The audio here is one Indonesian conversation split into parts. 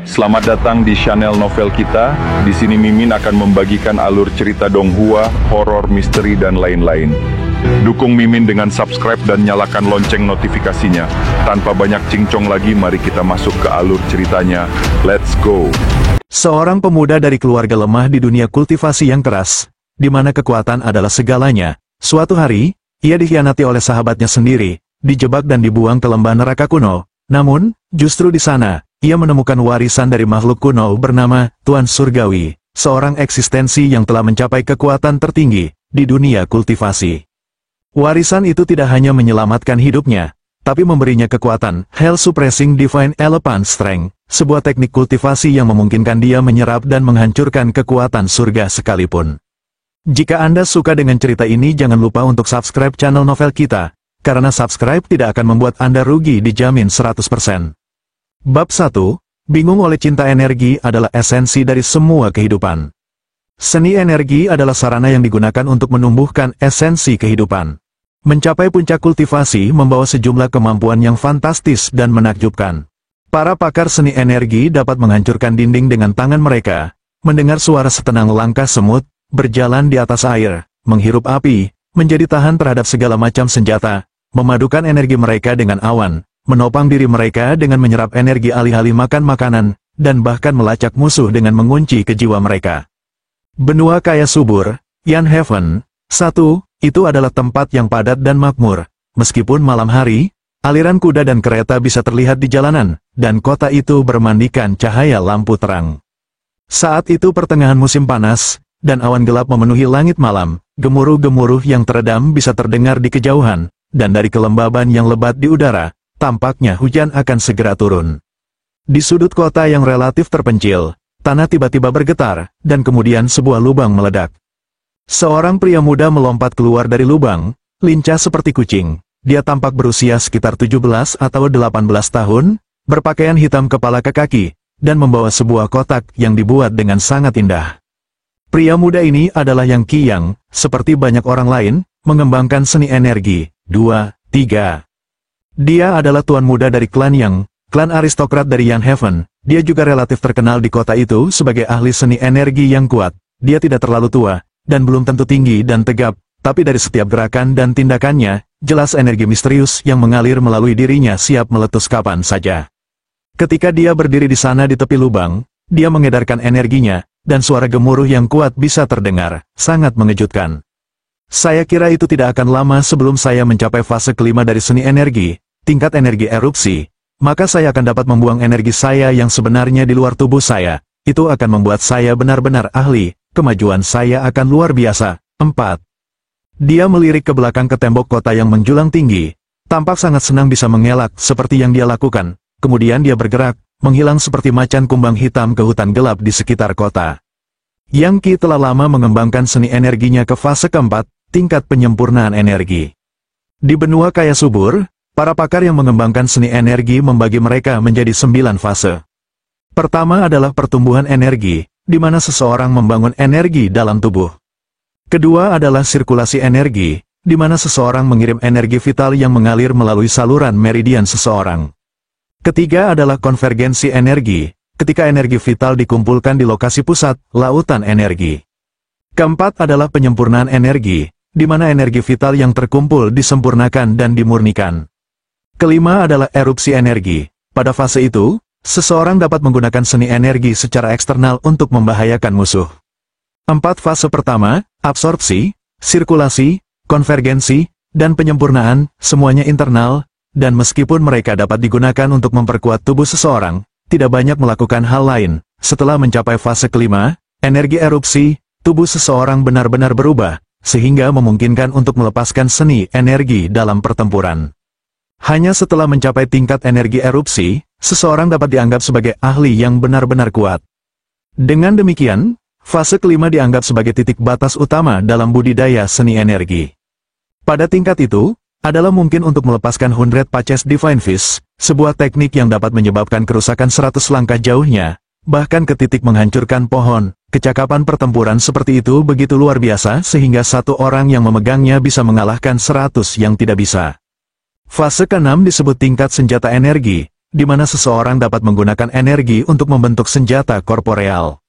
Selamat datang di channel novel kita. Di sini Mimin akan membagikan alur cerita donghua, horor, misteri, dan lain-lain. Dukung Mimin dengan subscribe dan nyalakan lonceng notifikasinya. Tanpa banyak cincong lagi, mari kita masuk ke alur ceritanya. Let's go! Seorang pemuda dari keluarga lemah di dunia kultivasi yang keras, di mana kekuatan adalah segalanya. Suatu hari, ia dikhianati oleh sahabatnya sendiri, dijebak dan dibuang ke lembah neraka kuno. Namun, justru di sana, ia menemukan warisan dari makhluk kuno bernama Tuan Surgawi, seorang eksistensi yang telah mencapai kekuatan tertinggi di dunia kultivasi. Warisan itu tidak hanya menyelamatkan hidupnya, tapi memberinya kekuatan Hell Suppressing Divine Elephant Strength, sebuah teknik kultivasi yang memungkinkan dia menyerap dan menghancurkan kekuatan surga sekalipun. Jika Anda suka dengan cerita ini, jangan lupa untuk subscribe channel novel kita, karena subscribe tidak akan membuat Anda rugi, dijamin 100%. Bab 1, bingung oleh cinta. Energi adalah esensi dari semua kehidupan. Seni energi adalah sarana yang digunakan untuk menumbuhkan esensi kehidupan. Mencapai puncak kultivasi membawa sejumlah kemampuan yang fantastis dan menakjubkan. Para pakar seni energi dapat menghancurkan dinding dengan tangan mereka, mendengar suara setenang langkah semut, berjalan di atas air, menghirup api, menjadi tahan terhadap segala macam senjata, memadukan energi mereka dengan awan, menopang diri mereka dengan menyerap energi alih-alih makan makanan, dan bahkan melacak musuh dengan mengunci ke jiwa mereka. Benua kaya subur, Yan Heaven, 1, itu adalah tempat yang padat dan makmur. Meskipun malam hari, aliran kuda dan kereta bisa terlihat di jalanan, dan kota itu bermandikan cahaya lampu terang. Saat itu pertengahan musim panas, dan awan gelap memenuhi langit malam, gemuruh-gemuruh yang teredam bisa terdengar di kejauhan, dan dari kelembaban yang lebat di udara, tampaknya hujan akan segera turun. Di sudut kota yang relatif terpencil, tanah tiba-tiba bergetar, dan kemudian sebuah lubang meledak. Seorang pria muda melompat keluar dari lubang, lincah seperti kucing. Dia tampak berusia sekitar 17 atau 18 tahun, berpakaian hitam kepala ke kaki, dan membawa sebuah kotak yang dibuat dengan sangat indah. Pria muda ini adalah Yang Qiyang, seperti banyak orang lain, mengembangkan seni energi. 2, 3. Dia adalah tuan muda dari klan Yang, klan aristokrat dari Yan Heaven. Dia juga relatif terkenal di kota itu sebagai ahli seni energi yang kuat. Dia tidak terlalu tua, dan belum tentu tinggi dan tegap, tapi dari setiap gerakan dan tindakannya, jelas energi misterius yang mengalir melalui dirinya siap meletus kapan saja. Ketika dia berdiri di sana di tepi lubang, dia mengedarkan energinya, dan suara gemuruh yang kuat bisa terdengar, sangat mengejutkan. Saya kira itu tidak akan lama sebelum saya mencapai fase kelima dari seni energi, tingkat energi erupsi, maka saya akan dapat membuang energi saya yang sebenarnya di luar tubuh saya. Itu akan membuat saya benar-benar ahli, kemajuan saya akan luar biasa. 4. Dia melirik ke belakang ke tembok kota yang menjulang tinggi, tampak sangat senang bisa mengelak seperti yang dia lakukan, kemudian dia bergerak, menghilang seperti macan kumbang hitam ke hutan gelap di sekitar kota. Yang Qi telah lama mengembangkan seni energinya ke fase keempat, tingkat penyempurnaan energi. Di benua kaya subur, para pakar yang mengembangkan seni energi membagi mereka menjadi 9 fase. Pertama adalah pertumbuhan energi, di mana seseorang membangun energi dalam tubuh. Kedua adalah sirkulasi energi, di mana seseorang mengirim energi vital yang mengalir melalui saluran meridian seseorang. Ketiga adalah konvergensi energi, ketika energi vital dikumpulkan di lokasi pusat, lautan energi. Keempat adalah penyempurnaan energi, di mana energi vital yang terkumpul disempurnakan dan dimurnikan. Kelima adalah erupsi energi. Pada fase itu, seseorang dapat menggunakan seni energi secara eksternal untuk membahayakan musuh. 4 fase pertama, absorpsi, sirkulasi, konvergensi, dan penyempurnaan, semuanya internal, dan meskipun mereka dapat digunakan untuk memperkuat tubuh seseorang, tidak banyak melakukan hal lain. Setelah mencapai fase kelima, energi erupsi, tubuh seseorang benar-benar berubah, sehingga memungkinkan untuk melepaskan seni energi dalam pertempuran. Hanya setelah mencapai tingkat energi erupsi, seseorang dapat dianggap sebagai ahli yang benar-benar kuat. Dengan demikian, fase kelima dianggap sebagai titik batas utama dalam budidaya seni energi. Pada tingkat itu, adalah mungkin untuk melepaskan 100 Patches Divine Fist, sebuah teknik yang dapat menyebabkan kerusakan 100 langkah jauhnya, bahkan ke titik menghancurkan pohon. Kecakapan pertempuran seperti itu begitu luar biasa sehingga satu orang yang memegangnya bisa mengalahkan 100 yang tidak bisa. Fase ke-6 disebut tingkat senjata energi, di mana seseorang dapat menggunakan energi untuk membentuk senjata korporeal.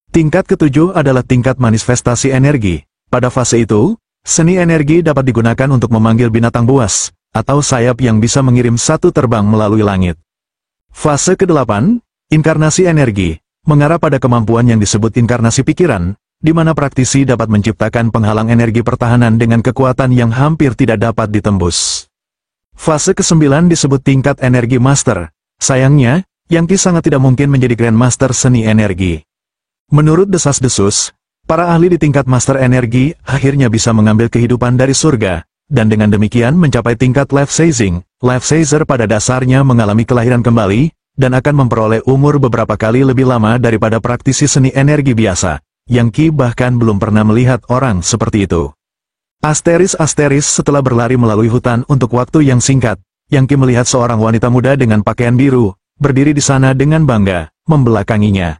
Tingkat ketujuh adalah tingkat manifestasi energi. Pada fase itu, seni energi dapat digunakan untuk memanggil binatang buas, atau sayap yang bisa mengirim satu terbang melalui langit. Fase ke-8, inkarnasi energi, mengarah pada kemampuan yang disebut inkarnasi pikiran, di mana praktisi dapat menciptakan penghalang energi pertahanan dengan kekuatan yang hampir tidak dapat ditembus. Fase ke-9 disebut tingkat energi master. Sayangnya, Yang sangat tidak mungkin menjadi Grandmaster seni energi. Menurut desas-desus, para ahli di tingkat Master Energi akhirnya bisa mengambil kehidupan dari surga, dan dengan demikian mencapai tingkat life-sizing. Life-sizer pada dasarnya mengalami kelahiran kembali, dan akan memperoleh umur beberapa kali lebih lama daripada praktisi seni energi biasa. Yang Ki bahkan belum pernah melihat orang seperti itu. Asteris setelah berlari melalui hutan untuk waktu yang singkat, Yang Ki melihat seorang wanita muda dengan pakaian biru, berdiri di sana dengan bangga, membelakanginya.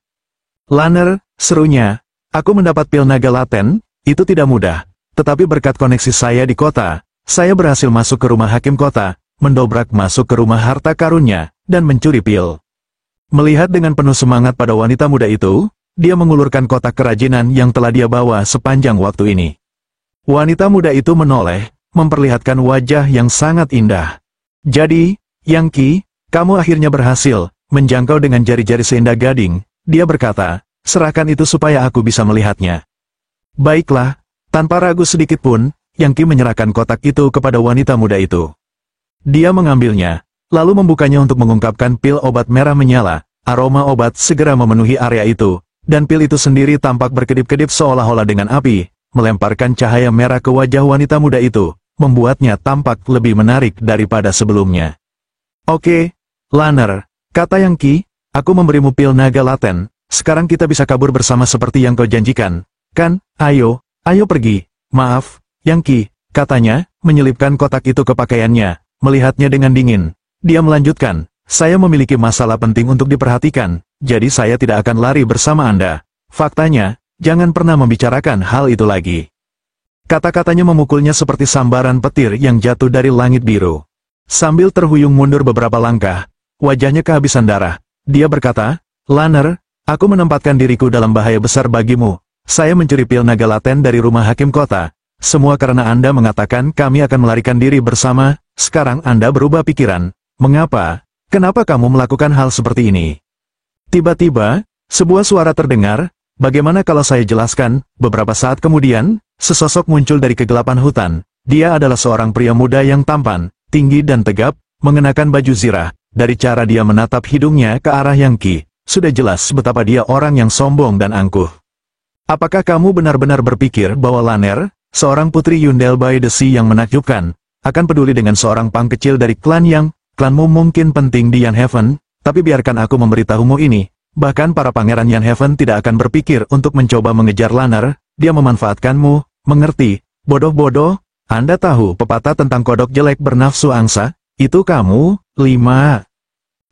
"Lanner," serunya, "aku mendapat pil naga laten, itu tidak mudah. Tetapi berkat koneksi saya di kota, saya berhasil masuk ke rumah hakim kota, mendobrak masuk ke rumah harta karunnya, dan mencuri pil." Melihat dengan penuh semangat pada wanita muda itu, dia mengulurkan kotak kerajinan yang telah dia bawa sepanjang waktu ini. Wanita muda itu menoleh, memperlihatkan wajah yang sangat indah. "Jadi, Yang Ki, kamu akhirnya berhasil menjangkau dengan jari-jari seindah gading," dia berkata, "serahkan itu supaya aku bisa melihatnya." "Baiklah." Tanpa ragu sedikit pun, Yang Ki menyerahkan kotak itu kepada wanita muda itu. Dia mengambilnya, lalu membukanya untuk mengungkapkan pil obat merah menyala. Aroma obat segera memenuhi area itu, dan pil itu sendiri tampak berkedip-kedip seolah-olah dengan api, melemparkan cahaya merah ke wajah wanita muda itu, membuatnya tampak lebih menarik daripada sebelumnya. "Oke, Lanner," kata Yang Ki, "aku memberimu pil naga laten, sekarang kita bisa kabur bersama seperti yang kau janjikan, kan? Ayo pergi." "Maaf, Yang Ki," katanya, menyelipkan kotak itu ke pakaiannya, melihatnya dengan dingin. Dia melanjutkan, "Saya memiliki masalah penting untuk diperhatikan, jadi saya tidak akan lari bersama Anda. Faktanya, jangan pernah membicarakan hal itu lagi." Kata-katanya memukulnya seperti sambaran petir yang jatuh dari langit biru. Sambil terhuyung mundur beberapa langkah, wajahnya kehabisan darah, dia berkata, "Lanner, aku menempatkan diriku dalam bahaya besar bagimu. Saya mencuri pil naga laten dari rumah hakim kota. Semua karena Anda mengatakan kami akan melarikan diri bersama. Sekarang Anda berubah pikiran. Mengapa? Kenapa kamu melakukan hal seperti ini?" Tiba-tiba, sebuah suara terdengar. "Bagaimana kalau saya jelaskan?" Beberapa saat kemudian, sesosok muncul dari kegelapan hutan. Dia adalah seorang pria muda yang tampan, tinggi dan tegap, mengenakan baju zirah. Dari cara dia menatap hidungnya ke arah Yang Ki, sudah jelas betapa dia orang yang sombong dan angkuh. "Apakah kamu benar-benar berpikir bahwa Lanner, seorang putri Yundel by the Sea yang menakjubkan, akan peduli dengan seorang pang kecil dari klan Yang? Klanmu mungkin penting di Yanhaven, tapi biarkan aku memberitahumu ini. Bahkan para pangeran Yanhaven tidak akan berpikir untuk mencoba mengejar Lanner. Dia memanfaatkanmu, mengerti? Bodoh-bodoh. Anda tahu pepatah tentang kodok jelek bernafsu angsa? Itu kamu." 5.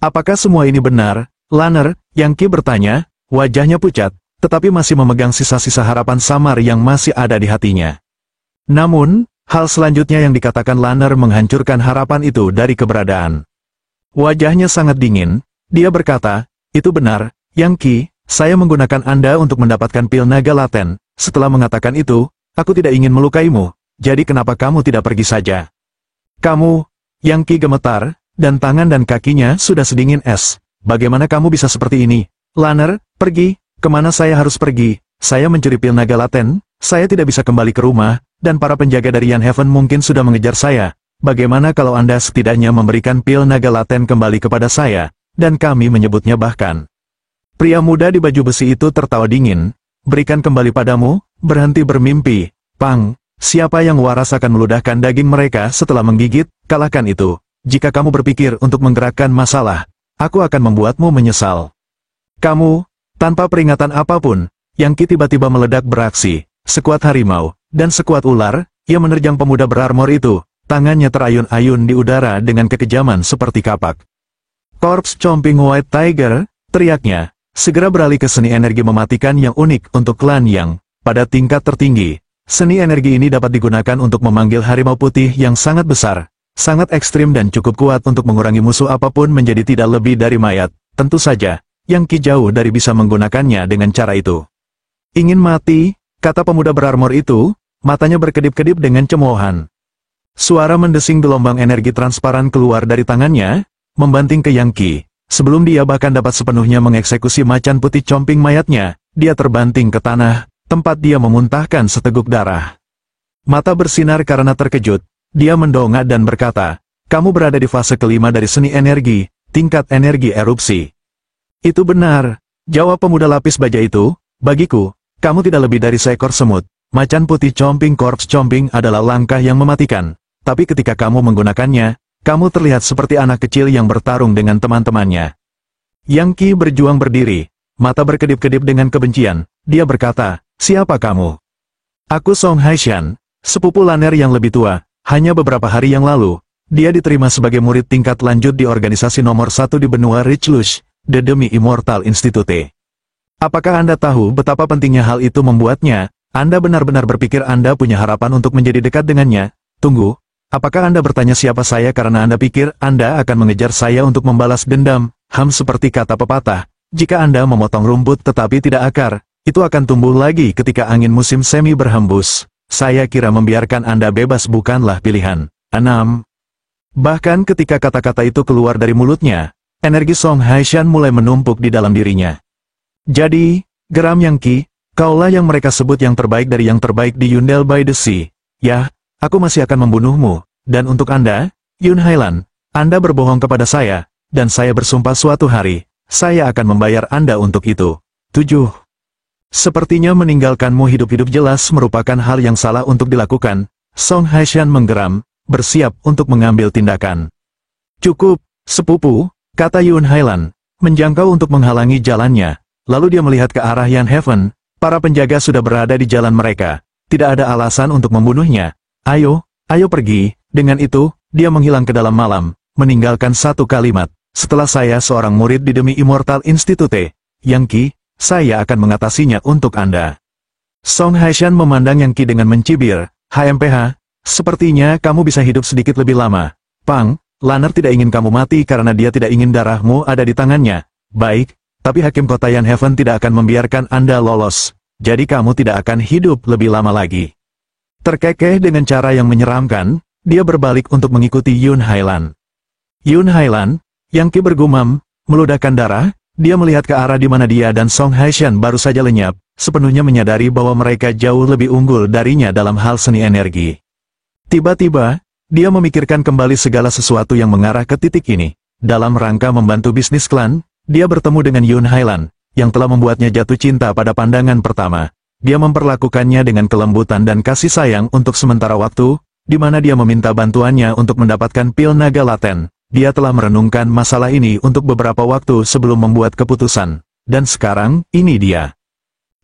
"Apakah semua ini benar, Lanner?" Yang Ki bertanya, wajahnya pucat, tetapi masih memegang sisa-sisa harapan samar yang masih ada di hatinya. Namun, hal selanjutnya yang dikatakan Lanner menghancurkan harapan itu dari keberadaan. Wajahnya sangat dingin, dia berkata, "Itu benar, Yang Ki, saya menggunakan Anda untuk mendapatkan pil naga laten. Setelah mengatakan itu, aku tidak ingin melukaimu, jadi kenapa kamu tidak pergi saja?" "Kamu..." Yang Ki gemetar, dan tangan dan kakinya sudah sedingin es. "Bagaimana kamu bisa seperti ini? Lanner, pergi." "Kemana saya harus pergi? Saya mencuri pil naga laten, saya tidak bisa kembali ke rumah, dan para penjaga dari Yanhaven mungkin sudah mengejar saya. Bagaimana kalau Anda setidaknya memberikan pil naga laten kembali kepada saya?" Dan kami menyebutnya bahkan. Pria muda di baju besi itu tertawa dingin. "Berikan kembali padamu, berhenti bermimpi, Pang. Siapa yang waras akan meludahkan daging mereka setelah menggigit, kalahkan itu. Jika kamu berpikir untuk menggerakkan masalah, aku akan membuatmu menyesal." "Kamu..." Tanpa peringatan apapun, Yang Ki tiba-tiba meledak beraksi. Sekuat harimau, dan sekuat ular, ia menerjang pemuda berarmor itu. Tangannya terayun-ayun di udara dengan kekejaman seperti kapak. "Corpse Chomping White Tiger," teriaknya. Segera beralih ke seni energi mematikan yang unik untuk klan Yang. Pada tingkat tertinggi, seni energi ini dapat digunakan untuk memanggil harimau putih yang sangat besar. sangat ekstrim dan cukup kuat untuk mengurangi musuh apapun menjadi tidak lebih dari mayat. Tentu saja, Yang Qi jauh dari bisa menggunakannya dengan cara itu. Ingin mati, kata pemuda berarmor itu, matanya berkedip-kedip dengan cemoohan. Suara mendesing gelombang energi transparan keluar dari tangannya, membanting ke Yang Qi. Sebelum dia bahkan dapat sepenuhnya mengeksekusi macan putih comping mayatnya, dia terbanting ke tanah, tempat dia memuntahkan seteguk darah. Mata bersinar karena terkejut, dia mendongak dan berkata, "Kamu berada di fase kelima dari seni energi, tingkat energi erupsi." "Itu benar," jawab pemuda lapis baja itu, "bagiku, kamu tidak lebih dari seekor semut. Macan putih comping corpse comping adalah langkah yang mematikan. Tapi ketika kamu menggunakannya, kamu terlihat seperti anak kecil yang bertarung dengan teman-temannya." Yang Qi berjuang berdiri, mata berkedip-kedip dengan kebencian. Dia berkata, "Siapa kamu?" "Aku Song Haishan, sepupu Laner yang lebih tua. Hanya beberapa hari yang lalu, dia diterima sebagai murid tingkat lanjut di organisasi nomor 1 di benua Richlush, The Demi Immortal Institute. Apakah Anda tahu betapa pentingnya hal itu membuatnya? Anda benar-benar berpikir Anda punya harapan untuk menjadi dekat dengannya? Tunggu. Apakah Anda bertanya siapa saya karena Anda pikir Anda akan mengejar saya untuk membalas dendam? Seperti kata pepatah, jika Anda memotong rumput tetapi tidak akar, itu akan tumbuh lagi ketika angin musim semi berhembus. Saya kira membiarkan Anda bebas bukanlah pilihan. 6. Bahkan ketika kata-kata itu keluar dari mulutnya, energi Song Haishan mulai menumpuk di dalam dirinya. "Jadi," geram Yang Qi, "kaulah yang mereka sebut yang terbaik dari yang terbaik di Yundel by the Sea. Ya, aku masih akan membunuhmu, dan untuk Anda, Yun Hailan, Anda berbohong kepada saya, dan saya bersumpah suatu hari, saya akan membayar Anda untuk itu." 7. Sepertinya meninggalkanmu hidup-hidup jelas merupakan hal yang salah untuk dilakukan. Song Haishan menggeram, bersiap untuk mengambil tindakan. "Cukup, sepupu," kata Yun Hailan, menjangkau untuk menghalangi jalannya. Lalu dia melihat ke arah Yan Heaven, para penjaga sudah berada di jalan mereka. Tidak ada alasan untuk membunuhnya. Ayo pergi." Dengan itu, dia menghilang ke dalam malam, meninggalkan satu kalimat, "Setelah saya seorang murid di Demi Immortal Institute, Yang Qi, saya akan mengatasinya untuk Anda." Song Haishan memandang Yang Qi dengan mencibir. "HMPH, sepertinya kamu bisa hidup sedikit lebih lama. Pang, Laner tidak ingin kamu mati karena dia tidak ingin darahmu ada di tangannya. Baik, tapi Hakim Kota Yan Heaven tidak akan membiarkan Anda lolos. Jadi kamu tidak akan hidup lebih lama lagi." Terkekeh dengan cara yang menyeramkan, dia berbalik untuk mengikuti Yun Hailan. "Yun Hailan," Yang Qi bergumam, meludahkan darah, dia melihat ke arah di mana dia dan Song Haishan baru saja lenyap, sepenuhnya menyadari bahwa mereka jauh lebih unggul darinya dalam hal seni energi. Tiba-tiba, dia memikirkan kembali segala sesuatu yang mengarah ke titik ini. Dalam rangka membantu bisnis klan, dia bertemu dengan Yun Hailan, yang telah membuatnya jatuh cinta pada pandangan pertama. Dia memperlakukannya dengan kelembutan dan kasih sayang untuk sementara waktu, di mana dia meminta bantuannya untuk mendapatkan pil naga laten. Dia telah merenungkan masalah ini untuk beberapa waktu sebelum membuat keputusan. Dan sekarang, ini dia.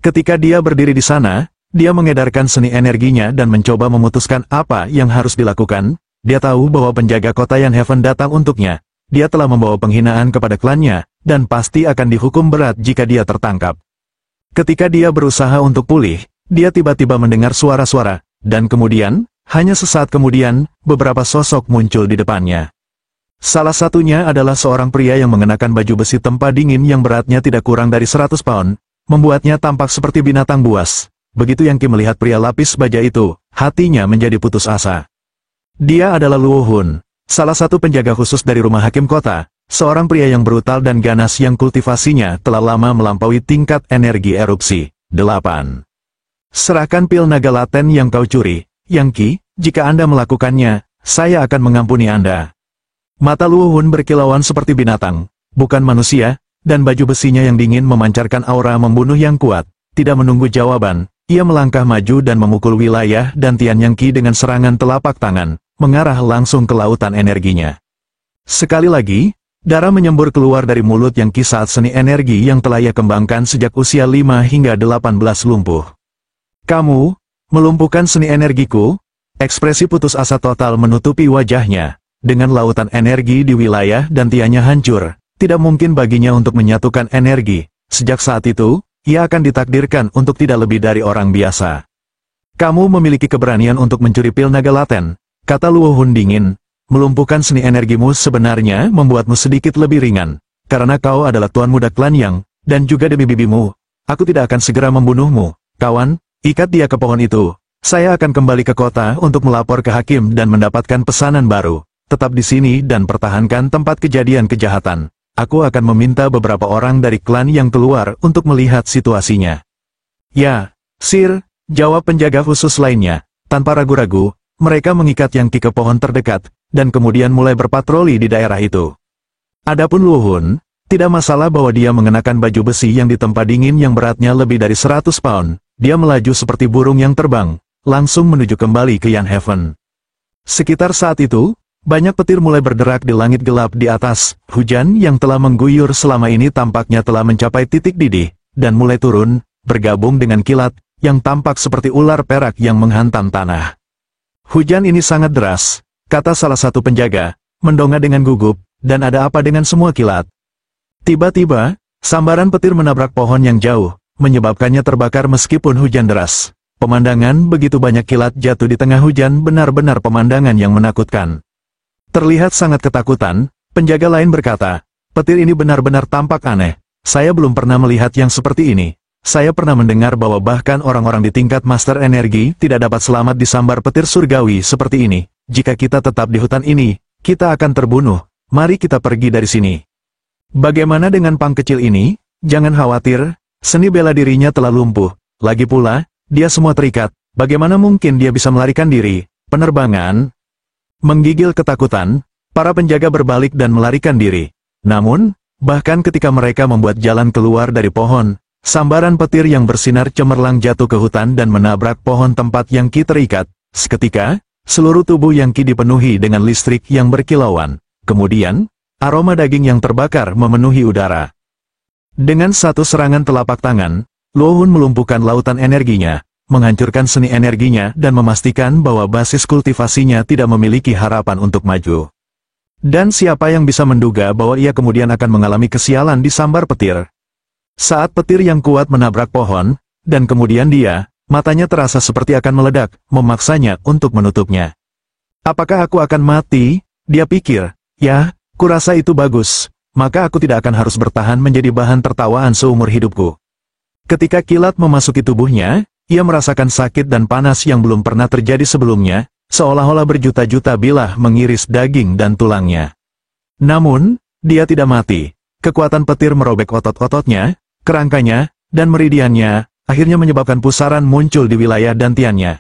Ketika dia berdiri di sana, dia mengedarkan seni energinya dan mencoba memutuskan apa yang harus dilakukan. Dia tahu bahwa penjaga kota Yan Heaven datang untuknya. Dia telah membawa penghinaan kepada klannya, dan pasti akan dihukum berat jika dia tertangkap. Ketika dia berusaha untuk pulih, dia tiba-tiba mendengar suara-suara, dan kemudian, hanya sesaat kemudian, beberapa sosok muncul di depannya. Salah satunya adalah seorang pria yang mengenakan baju besi tempa dingin yang beratnya tidak kurang dari 100 pound, membuatnya tampak seperti binatang buas. Begitu Yang Qi melihat pria lapis baja itu, hatinya menjadi putus asa. Dia adalah Luo Hun, salah satu penjaga khusus dari rumah hakim kota, seorang pria yang brutal dan ganas yang kultivasinya telah lama melampaui tingkat energi erupsi. 8. Serahkan pil naga laten yang kau curi, Yang Qi, jika Anda melakukannya, saya akan mengampuni Anda. Mata Luo Hun berkilauan seperti binatang, bukan manusia, dan baju besinya yang dingin memancarkan aura membunuh yang kuat. Tidak menunggu jawaban, ia melangkah maju dan memukul wilayah dan Tian Yang Qi dengan serangan telapak tangan, mengarah langsung ke lautan energinya. Sekali lagi, darah menyembur keluar dari mulut Yang Qi saat seni energi yang telah ia kembangkan sejak usia 5 hingga 18 lumpuh. "Kamu melumpuhkan seni energiku?" Ekspresi putus asa total menutupi wajahnya. Dengan lautan energi di wilayah dan tiannya hancur, tidak mungkin baginya untuk menyatukan energi. Sejak saat itu, ia akan ditakdirkan untuk tidak lebih dari orang biasa. "Kamu memiliki keberanian untuk mencuri pil naga laten," kata Luo Hun dingin, melumpuhkan seni energimu sebenarnya membuatmu sedikit lebih ringan. Karena kau adalah tuan muda klan Yang, dan juga demi bibimu. Aku tidak akan segera membunuhmu. Kawan, ikat dia ke pohon itu. Saya akan kembali ke kota untuk melapor ke hakim dan mendapatkan pesanan baru. Tetap di sini dan pertahankan tempat kejadian kejahatan. Aku akan meminta beberapa orang dari klan yang keluar untuk melihat situasinya. Ya, Sir, jawab penjaga khusus lainnya. Tanpa ragu-ragu, mereka mengikat Yang Qi ke pohon terdekat, dan kemudian mulai berpatroli di daerah itu. Adapun Luo Hun, tidak masalah bahwa dia mengenakan baju besi yang ditempa dingin yang beratnya lebih dari 100 pound. Dia melaju seperti burung yang terbang, langsung menuju kembali ke Yan Heaven. Sekitar saat itu, banyak petir mulai berderak di langit gelap di atas. Hujan yang telah mengguyur selama ini tampaknya telah mencapai titik didih, dan mulai turun, bergabung dengan kilat, yang tampak seperti ular perak yang menghantam tanah. Hujan ini sangat deras, kata salah satu penjaga, mendongak dengan gugup, dan ada apa dengan semua kilat? Tiba-tiba, sambaran petir menabrak pohon yang jauh, menyebabkannya terbakar meskipun hujan deras. Pemandangan begitu banyak kilat jatuh di tengah hujan benar-benar pemandangan yang menakutkan. Terlihat sangat ketakutan, penjaga lain berkata, petir ini benar-benar tampak aneh. Saya belum pernah melihat yang seperti ini. Saya pernah mendengar bahwa bahkan orang-orang di tingkat Master Energi tidak dapat selamat disambar petir surgawi seperti ini. Jika kita tetap di hutan ini, kita akan terbunuh. Mari kita pergi dari sini. Bagaimana dengan Pang kecil ini? Jangan khawatir, seni bela dirinya telah lumpuh. Lagi pula, dia semua terikat. Bagaimana mungkin dia bisa melarikan diri? Penerbangan? Menggigil ketakutan, para penjaga berbalik dan melarikan diri. Namun, bahkan ketika mereka membuat jalan keluar dari pohon, sambaran petir yang bersinar cemerlang jatuh ke hutan dan menabrak pohon tempat Yang Qi terikat. Seketika, seluruh tubuh Yang Qi dipenuhi dengan listrik yang berkilauan. Kemudian, aroma daging yang terbakar memenuhi udara. Dengan satu serangan telapak tangan, Luo Hun melumpuhkan lautan energinya, menghancurkan seni energinya dan memastikan bahwa basis kultivasinya tidak memiliki harapan untuk maju. Dan siapa yang bisa menduga bahwa ia kemudian akan mengalami kesialan disambar petir? Saat petir yang kuat menabrak pohon, dan kemudian dia, matanya terasa seperti akan meledak, memaksanya untuk menutupnya. Apakah aku akan mati? Dia pikir, ya, kurasa itu bagus, maka aku tidak akan harus bertahan menjadi bahan tertawaan seumur hidupku. Ketika kilat memasuki tubuhnya, ia merasakan sakit dan panas yang belum pernah terjadi sebelumnya, seolah-olah berjuta-juta bilah mengiris daging dan tulangnya. Namun, dia tidak mati. Kekuatan petir merobek otot-ototnya, kerangkanya, dan meridiannya, akhirnya menyebabkan pusaran muncul di wilayah dantiannya.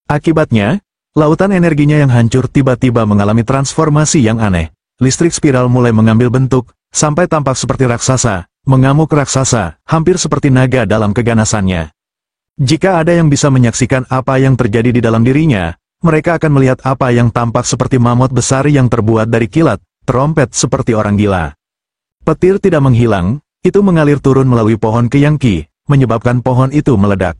Akibatnya, lautan energinya yang hancur tiba-tiba mengalami transformasi yang aneh. Listrik spiral mulai mengambil bentuk, sampai tampak seperti raksasa, mengamuk raksasa, hampir seperti naga dalam keganasannya. Jika ada yang bisa menyaksikan apa yang terjadi di dalam dirinya, mereka akan melihat apa yang tampak seperti mamut besar yang terbuat dari kilat, terompet seperti orang gila. Petir tidak menghilang, itu mengalir turun melalui pohon ke Yang Qi, menyebabkan pohon itu meledak.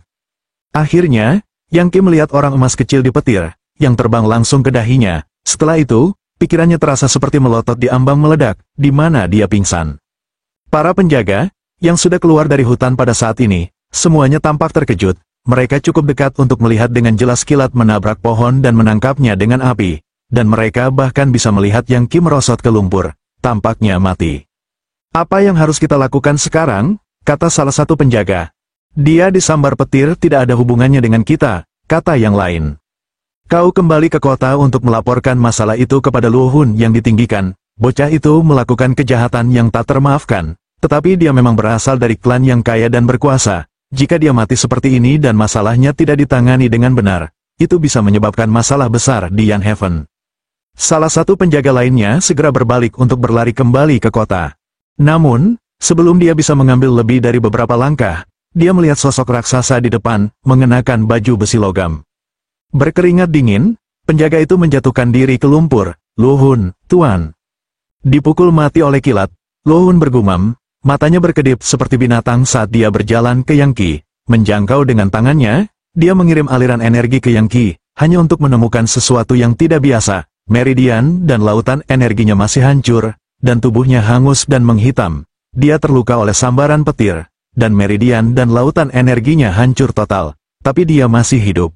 Akhirnya, Yang Qi melihat orang emas kecil di petir, yang terbang langsung ke dahinya. Setelah itu, pikirannya terasa seperti melotot di ambang meledak, di mana dia pingsan. Para penjaga, yang sudah keluar dari hutan pada saat ini, semuanya tampak terkejut. Mereka cukup dekat untuk melihat dengan jelas kilat menabrak pohon dan menangkapnya dengan api, dan mereka bahkan bisa melihat Yang Qi merosot ke lumpur, tampaknya mati. Apa yang harus kita lakukan sekarang? Kata salah satu penjaga. Dia disambar petir tidak ada hubungannya dengan kita, kata yang lain. Kau kembali ke kota untuk melaporkan masalah itu kepada Luo Hun yang ditinggikan. Bocah itu melakukan kejahatan yang tak termaafkan, tetapi dia memang berasal dari klan yang kaya dan berkuasa. Jika dia mati seperti ini dan masalahnya tidak ditangani dengan benar, itu bisa menyebabkan masalah besar di Yan Heaven. Salah satu penjaga lainnya segera berbalik untuk berlari kembali ke kota. Namun, sebelum dia bisa mengambil lebih dari beberapa langkah, dia melihat sosok raksasa di depan, mengenakan baju besi logam. Berkeringat dingin, penjaga itu menjatuhkan diri ke lumpur. Luo Hun, Tuan. Dipukul mati oleh kilat, Luo Hun bergumam, matanya berkedip seperti binatang saat dia berjalan ke Yang Qi. Menjangkau dengan tangannya, dia mengirim aliran energi ke Yang Qi, hanya untuk menemukan sesuatu yang tidak biasa. Meridian dan lautan energinya masih hancur, dan tubuhnya hangus dan menghitam. Dia terluka oleh sambaran petir, dan meridian dan lautan energinya hancur total, tapi dia masih hidup.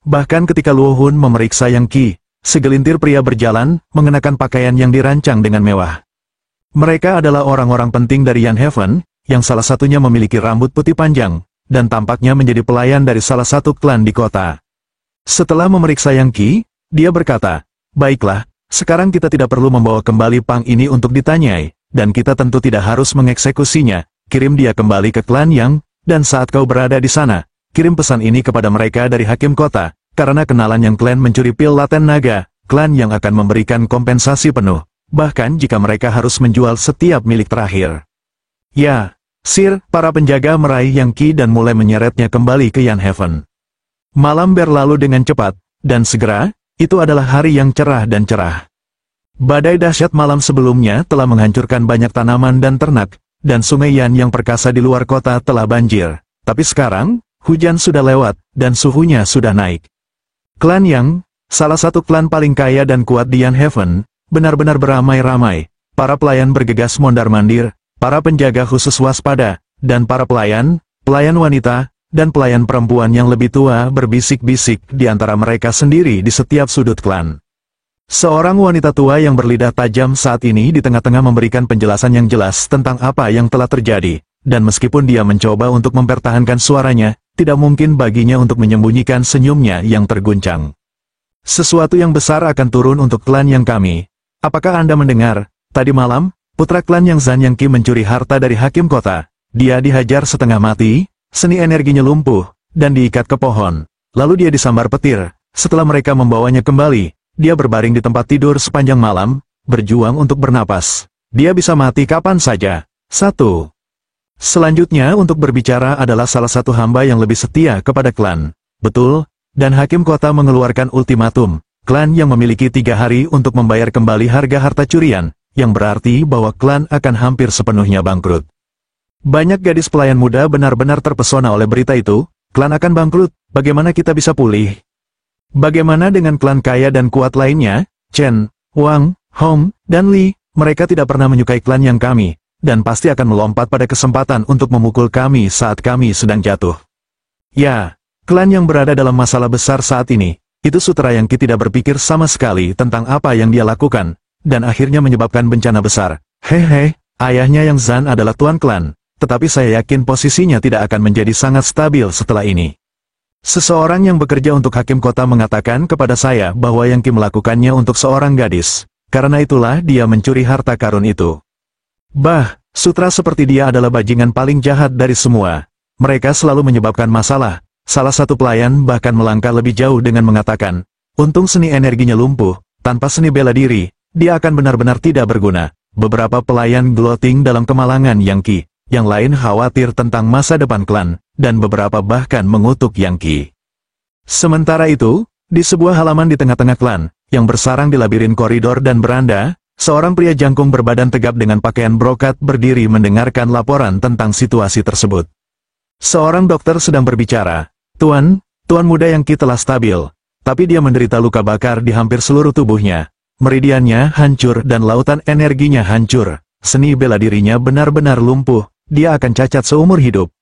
Bahkan ketika Luo Hun memeriksa Yang Qi, segelintir pria berjalan, mengenakan pakaian yang dirancang dengan mewah. Mereka adalah orang-orang penting dari Yan Heaven, yang salah satunya memiliki rambut putih panjang, dan tampaknya menjadi pelayan dari salah satu klan di kota. Setelah memeriksa Yang Qi, dia berkata, "Baiklah, sekarang kita tidak perlu membawa kembali Pang ini untuk ditanyai, dan kita tentu tidak harus mengeksekusinya. Kirim dia kembali ke klan Yang, dan saat kau berada di sana, kirim pesan ini kepada mereka dari Hakim Kota, karena kenalan Yang klan mencuri pil laten naga, klan Yang akan memberikan kompensasi penuh, bahkan jika mereka harus menjual setiap milik terakhir." Ya, Sir, para penjaga meraih Yang Qi dan mulai menyeretnya kembali ke Yan Heaven. Malam berlalu dengan cepat, dan segera, itu adalah hari yang cerah dan cerah. Badai dahsyat malam sebelumnya telah menghancurkan banyak tanaman dan ternak, dan sungai Yan yang perkasa di luar kota telah banjir. Tapi sekarang, hujan sudah lewat, dan suhunya sudah naik. Klan Yang, salah satu klan paling kaya dan kuat di Yan Heaven, benar-benar beramai-ramai. Para pelayan bergegas mondar-mandir, para penjaga khusus waspada, dan para pelayan wanita, dan pelayan perempuan yang lebih tua berbisik-bisik di antara mereka sendiri di setiap sudut klan. Seorang wanita tua yang berlidah tajam saat ini di tengah-tengah memberikan penjelasan yang jelas tentang apa yang telah terjadi, dan meskipun dia mencoba untuk mempertahankan suaranya, tidak mungkin baginya untuk menyembunyikan senyumnya yang terguncang. Sesuatu yang besar akan turun untuk klan Yang kami. Apakah Anda mendengar? Tadi malam, putra klan Yang Zhan Yang Qi mencuri harta dari Hakim Kota. Dia dihajar setengah mati, seni energinya lumpuh, dan diikat ke pohon. Lalu dia disambar petir. Setelah mereka membawanya kembali, dia berbaring di tempat tidur sepanjang malam, berjuang untuk bernapas. Dia bisa mati kapan saja. 1. Selanjutnya untuk berbicara adalah salah satu hamba yang lebih setia kepada klan. Betul, dan Hakim Kota mengeluarkan ultimatum. Klan yang memiliki 3 hari untuk membayar kembali harga harta curian, yang berarti bahwa klan akan hampir sepenuhnya bangkrut. Banyak gadis pelayan muda benar-benar terpesona oleh berita itu. Klan akan bangkrut, bagaimana kita bisa pulih? Bagaimana dengan klan kaya dan kuat lainnya? Chen, Wang, Hong, dan Li, mereka tidak pernah menyukai klan Yang kami, dan pasti akan melompat pada kesempatan untuk memukul kami saat kami sedang jatuh. Ya, klan yang berada dalam masalah besar saat ini, itu Sutra Yang Qi tidak berpikir sama sekali tentang apa yang dia lakukan, dan akhirnya menyebabkan bencana besar. Hehe, ayahnya Yang Zhan adalah tuan klan, tetapi saya yakin posisinya tidak akan menjadi sangat stabil setelah ini. Seseorang yang bekerja untuk Hakim Kota mengatakan kepada saya bahwa Yang Qi melakukannya untuk seorang gadis. Karena itulah dia mencuri harta karun itu. Bah, Sutra seperti dia adalah bajingan paling jahat dari semua. Mereka selalu menyebabkan masalah. Salah satu pelayan bahkan melangkah lebih jauh dengan mengatakan, untung seni energinya lumpuh, tanpa seni bela diri, dia akan benar-benar tidak berguna. Beberapa pelayan gloating dalam kemalangan Yang Qi. Yang lain khawatir tentang masa depan klan, dan beberapa bahkan mengutuk Yang Qi. Sementara itu, di sebuah halaman di tengah-tengah klan, yang bersarang di labirin koridor dan beranda, seorang pria jangkung berbadan tegap dengan pakaian brokat berdiri mendengarkan laporan tentang situasi tersebut. Seorang dokter sedang berbicara, Tuan muda Yang Qi telah stabil, tapi dia menderita luka bakar di hampir seluruh tubuhnya. Meridiannya hancur dan lautan energinya hancur. Seni bela dirinya benar-benar lumpuh. Dia akan cacat seumur hidup.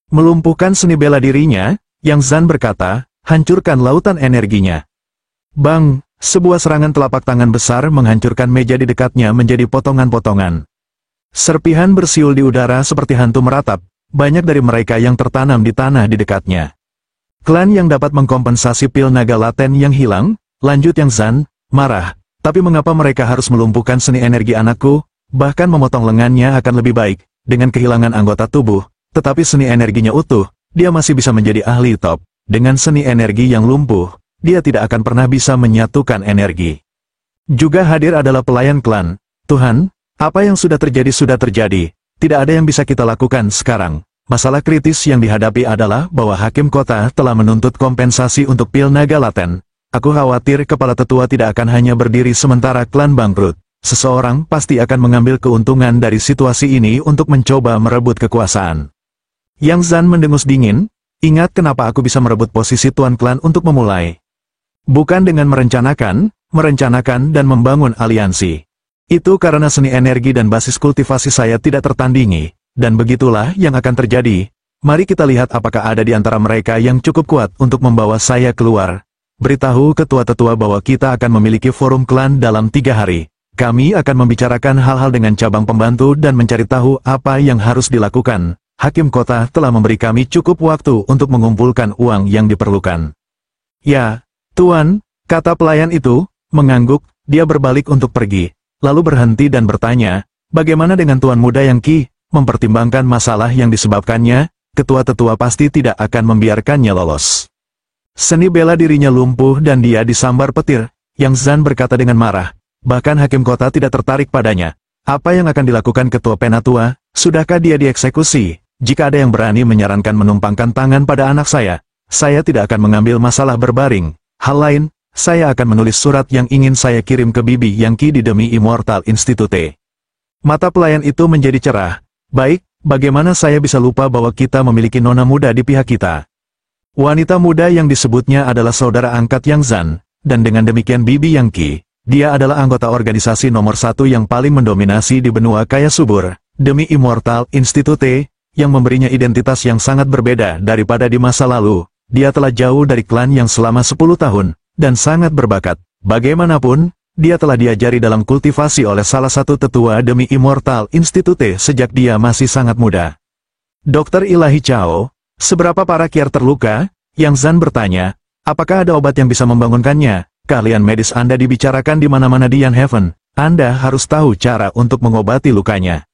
Melumpuhkan seni bela dirinya, Yang Zhan berkata, hancurkan lautan energinya. Bang, sebuah serangan telapak tangan besar menghancurkan meja di dekatnya menjadi potongan-potongan. Serpihan bersiul di udara seperti hantu meratap, banyak dari mereka yang tertanam di tanah di dekatnya. Klan yang dapat mengkompensasi pil naga laten yang hilang, lanjut Yang Zhan, marah, tapi mengapa mereka harus melumpuhkan seni energi anakku, bahkan memotong lengannya akan lebih baik. Dengan kehilangan anggota tubuh, tetapi seni energinya utuh, dia masih bisa menjadi ahli top. Dengan seni energi yang lumpuh, dia tidak akan pernah bisa menyatukan energi. Juga hadir adalah pelayan klan. Tuhan, apa yang sudah terjadi, tidak ada yang bisa kita lakukan sekarang. Masalah kritis yang dihadapi adalah bahwa Hakim Kota telah menuntut kompensasi untuk pil naga laten. Aku khawatir kepala tetua tidak akan hanya berdiri sementara klan bangkrut. Seseorang pasti akan mengambil keuntungan dari situasi ini untuk mencoba merebut kekuasaan. Yang Zhan mendengus dingin, ingat kenapa aku bisa merebut posisi tuan klan untuk memulai. Bukan dengan merencanakan dan membangun aliansi. Itu karena seni energi dan basis kultivasi saya tidak tertandingi, dan begitulah yang akan terjadi. Mari kita lihat apakah ada di antara mereka yang cukup kuat untuk membawa saya keluar. beritahu ketua-tetua bahwa kita akan memiliki forum klan dalam 3 hari. Kami akan membicarakan hal-hal dengan cabang pembantu dan mencari tahu apa yang harus dilakukan. Hakim kota telah memberi kami cukup waktu untuk mengumpulkan uang yang diperlukan. Ya, Tuan, kata pelayan itu, mengangguk, dia berbalik untuk pergi, lalu berhenti dan bertanya, bagaimana dengan Tuan muda yang Ki? Mempertimbangkan masalah yang disebabkannya, ketua-tetua pasti tidak akan membiarkannya lolos. Seni bela dirinya lumpuh dan dia disambar petir, Yang Zan berkata dengan marah, bahkan hakim kota tidak tertarik padanya. Apa yang akan dilakukan ketua penatua? Sudahkah dia dieksekusi? Jika ada yang berani menyarankan menumpangkan tangan pada anak saya tidak akan mengambil masalah berbaring. Hal lain, saya akan menulis surat yang ingin saya kirim ke Bibi Yangki di Demi Immortal Institute. Mata pelayan itu menjadi cerah. Baik, bagaimana saya bisa lupa bahwa kita memiliki nona muda di pihak kita? Wanita muda yang disebutnya adalah saudara angkat Yang Zan, dan dengan demikian Bibi Yangki, dia adalah anggota organisasi nomor 1 yang paling mendominasi di benua kaya subur, Demi Immortal Institute, yang memberinya identitas yang sangat berbeda daripada di masa lalu. Dia telah jauh dari klan yang selama 10 tahun, dan sangat berbakat. Bagaimanapun, dia telah diajari dalam kultivasi oleh salah satu tetua Demi Immortal Institute sejak dia masih sangat muda. Dokter Ilahi Chao, seberapa parah Kier terluka? Yang Zan bertanya, apakah ada obat yang bisa membangunkannya? Keahlian medis Anda dibicarakan di mana-mana di Yan Heaven. Anda harus tahu cara untuk mengobati lukanya.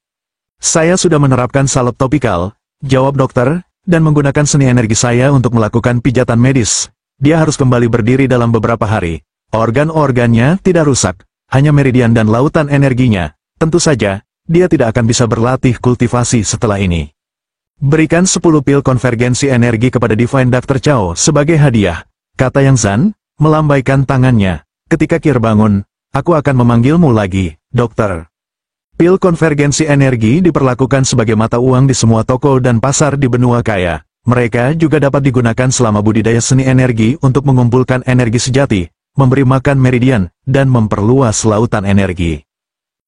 Saya sudah menerapkan salep topikal, jawab dokter, dan menggunakan seni energi saya untuk melakukan pijatan medis. Dia harus kembali berdiri dalam beberapa hari. Organ-organnya tidak rusak, hanya meridian dan lautan energinya. Tentu saja, dia tidak akan bisa berlatih kultivasi setelah ini. Berikan 10 pil konvergensi energi kepada Divine Dr. Chao sebagai hadiah, kata Yang Zan, melambaikan tangannya. Ketika Kier bangun, aku akan memanggilmu lagi, dokter. Pil konvergensi energi diperlakukan sebagai mata uang di semua toko dan pasar di benua kaya. Mereka juga dapat digunakan selama budidaya seni energi untuk mengumpulkan energi sejati, memberi makan meridian, dan memperluas lautan energi.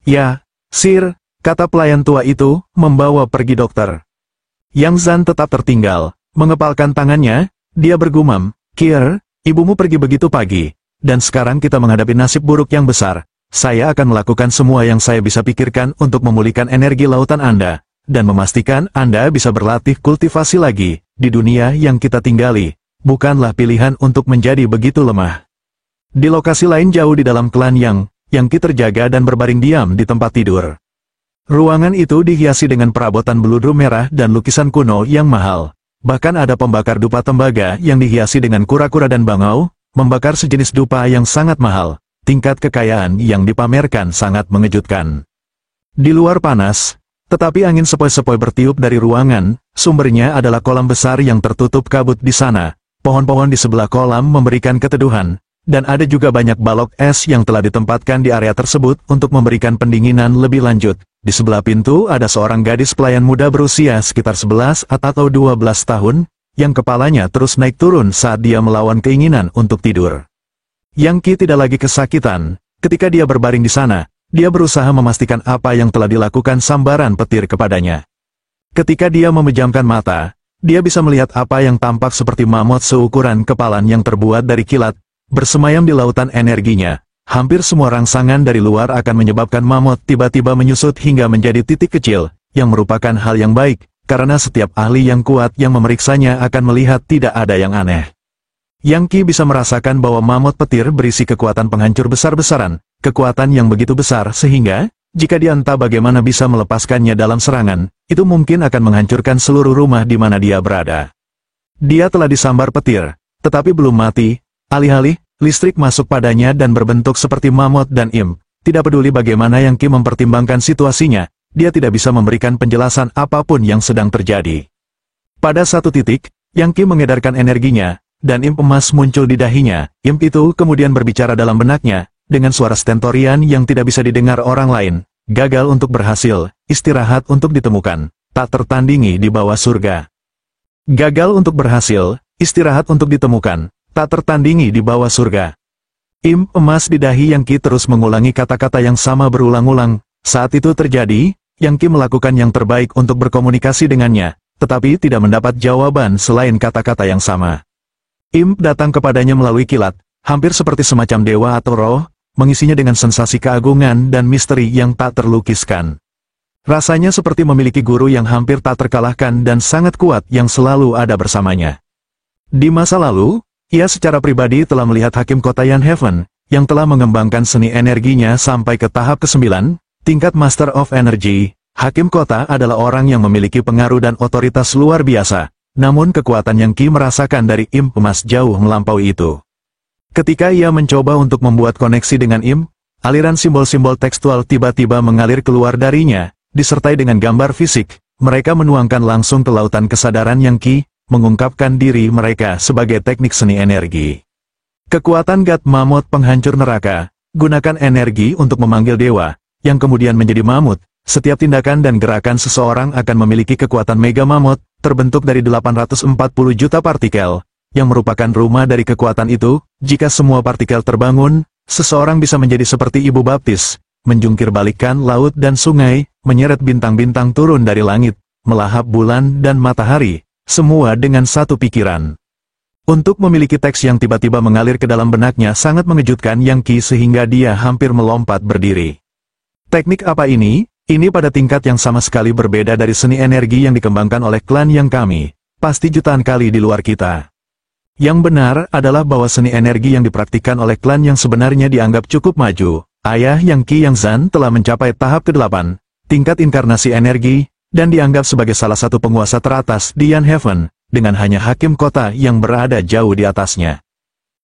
Ya, Sir, kata pelayan tua itu, membawa pergi dokter. Yang Zan tetap tertinggal, mengepalkan tangannya, dia bergumam, Kier, ibumu pergi begitu pagi, dan sekarang kita menghadapi nasib buruk yang besar. Saya akan melakukan semua yang saya bisa pikirkan untuk memulihkan energi lautan Anda, dan memastikan Anda bisa berlatih kultivasi lagi. Di dunia yang kita tinggali, bukanlah pilihan untuk menjadi begitu lemah. Di lokasi lain jauh di dalam klan Yang Ki terjaga dan berbaring diam di tempat tidur. Ruangan itu dihiasi dengan perabotan beludru merah dan lukisan kuno yang mahal. Bahkan ada pembakar dupa tembaga yang dihiasi dengan kura-kura dan bangau, membakar sejenis dupa yang sangat mahal. Tingkat kekayaan yang dipamerkan sangat mengejutkan. Di luar panas, tetapi angin sepoi-sepoi bertiup dari ruangan, sumbernya adalah kolam besar yang tertutup kabut di sana. Pohon-pohon di sebelah kolam memberikan keteduhan, dan ada juga banyak balok es yang telah ditempatkan di area tersebut untuk memberikan pendinginan lebih lanjut. Di sebelah pintu ada seorang gadis pelayan muda berusia sekitar 11 atau 12 tahun, yang kepalanya terus naik turun saat dia melawan keinginan untuk tidur. Yang Ki tidak lagi kesakitan. Ketika dia berbaring di sana, dia berusaha memastikan apa yang telah dilakukan sambaran petir kepadanya. Ketika dia memejamkan mata, dia bisa melihat apa yang tampak seperti mamut seukuran kepalan yang terbuat dari kilat, bersemayam di lautan energinya. Hampir semua rangsangan dari luar akan menyebabkan mamut tiba-tiba menyusut hingga menjadi titik kecil, yang merupakan hal yang baik, karena setiap ahli yang kuat yang memeriksanya akan melihat tidak ada yang aneh. Yang Ki bisa merasakan bahwa mamut petir berisi kekuatan penghancur besar-besaran, kekuatan yang begitu besar sehingga, jika dia entah bagaimana bisa melepaskannya dalam serangan, itu mungkin akan menghancurkan seluruh rumah di mana dia berada. Dia telah disambar petir, tetapi belum mati. Alih-alih, listrik masuk padanya dan berbentuk seperti mamut dan imp. Tidak peduli bagaimana Yang Ki mempertimbangkan situasinya, dia tidak bisa memberikan penjelasan apapun yang sedang terjadi. Pada satu titik, Yang Ki mengedarkan energinya, dan imp emas muncul di dahinya. Imp itu kemudian berbicara dalam benaknya, dengan suara stentorian yang tidak bisa didengar orang lain. Gagal untuk berhasil, istirahat untuk ditemukan, tak tertandingi di bawah surga. Gagal untuk berhasil, istirahat untuk ditemukan, tak tertandingi di bawah surga. Imp emas di dahi Yang Ki terus mengulangi kata-kata yang sama berulang-ulang. Saat itu terjadi, Yang Ki melakukan yang terbaik untuk berkomunikasi dengannya, tetapi tidak mendapat jawaban selain kata-kata yang sama. Imp datang kepadanya melalui kilat, hampir seperti semacam dewa atau roh, mengisinya dengan sensasi keagungan dan misteri yang tak terlukiskan. Rasanya seperti memiliki guru yang hampir tak terkalahkan dan sangat kuat yang selalu ada bersamanya. Di masa lalu, ia secara pribadi telah melihat Hakim Kota Yan Heaven, yang telah mengembangkan seni energinya sampai ke tahap ke-9, tingkat Master of Energy. Hakim Kota adalah orang yang memiliki pengaruh dan otoritas luar biasa, namun kekuatan yang Qi merasakan dari imp emas jauh melampaui itu. Ketika ia mencoba untuk membuat koneksi dengan imp, aliran simbol-simbol tekstual tiba-tiba mengalir keluar darinya, disertai dengan gambar fisik. Mereka menuangkan langsung ke lautan kesadaran yang Qi, mengungkapkan diri mereka sebagai teknik seni energi. Kekuatan God Mammoth penghancur neraka, gunakan energi untuk memanggil dewa, yang kemudian menjadi mamut. Setiap tindakan dan gerakan seseorang akan memiliki kekuatan Mega Mammoth, terbentuk dari 840 juta partikel, yang merupakan rumah dari kekuatan itu. Jika semua partikel terbangun, seseorang bisa menjadi seperti Ibu Baptis, menjungkir balikkan laut dan sungai, menyeret bintang-bintang turun dari langit, melahap bulan dan matahari, semua dengan satu pikiran. Untuk memiliki teks yang tiba-tiba mengalir ke dalam benaknya sangat mengejutkan Yang Qi sehingga dia hampir melompat berdiri. Teknik apa ini? Ini pada tingkat yang sama sekali berbeda dari seni energi yang dikembangkan oleh klan yang kami, pasti jutaan kali di luar kita. Yang benar adalah bahwa seni energi yang dipraktikkan oleh klan yang sebenarnya dianggap cukup maju. Ayah Yang Qi Yang Zhan telah mencapai tahap ke-8, tingkat inkarnasi energi, dan dianggap sebagai salah satu penguasa teratas di Yan Heaven, dengan hanya Hakim Kota yang berada jauh di atasnya.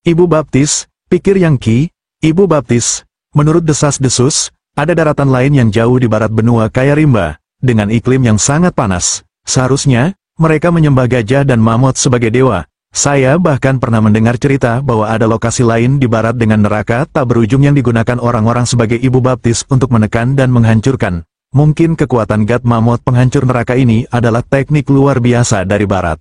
Ibu Baptis, pikir Yang Qi, Ibu Baptis, menurut desas-desus, ada daratan lain yang jauh di barat benua Kaya Rimba, dengan iklim yang sangat panas. Seharusnya, mereka menyembah gajah dan mammoth sebagai dewa. Saya bahkan pernah mendengar cerita bahwa ada lokasi lain di barat dengan neraka tak berujung yang digunakan orang-orang sebagai Ibu Baptis untuk menekan dan menghancurkan. Mungkin kekuatan God Mammoth penghancur neraka ini adalah teknik luar biasa dari barat.